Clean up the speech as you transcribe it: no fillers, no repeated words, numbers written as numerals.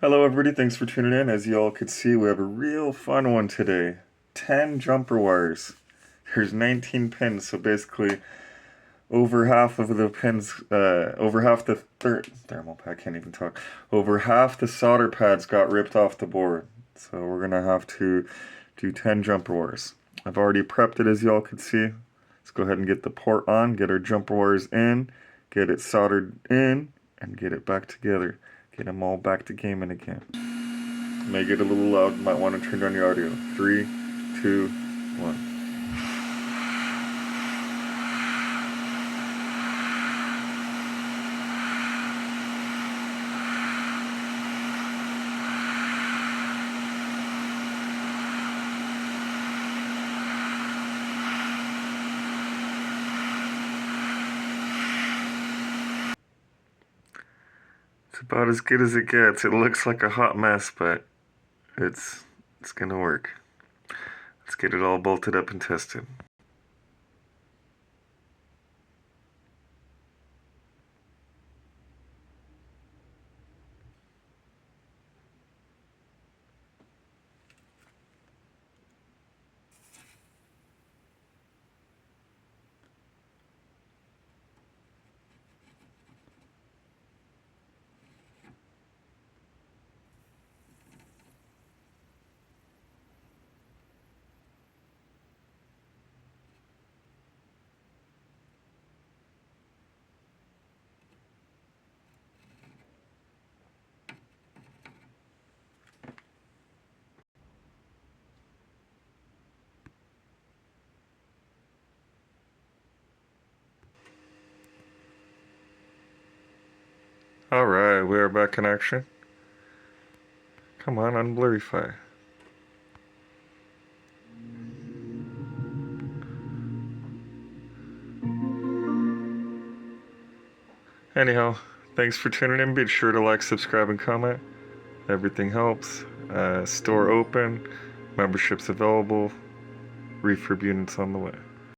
Hello everybody, thanks for tuning in. As you all could see, we have a real fun one today. 10 jumper wires. There's 19 pins, so basically over half of the pins, over half the thermal pad, can't even talk. Over half the solder pads got ripped off the board. So we're gonna have to do 10 jumper wires. I've already prepped it as you all could see. Let's go ahead and get the port on, get our jumper wires in, get it soldered in, and get it back together. Get them all back to gaming again. May get a little loud, might want to turn down your audio. 3, 2, 1. It's about as good as it gets. It looks like a hot mess, but it's gonna work. Let's get it all bolted up and tested. Alright, we are back in action. Come on, unblurify. Anyhow, thanks for tuning in. Be sure to like, subscribe, and comment. Everything helps. Store open. Memberships available. Refurb units on the way.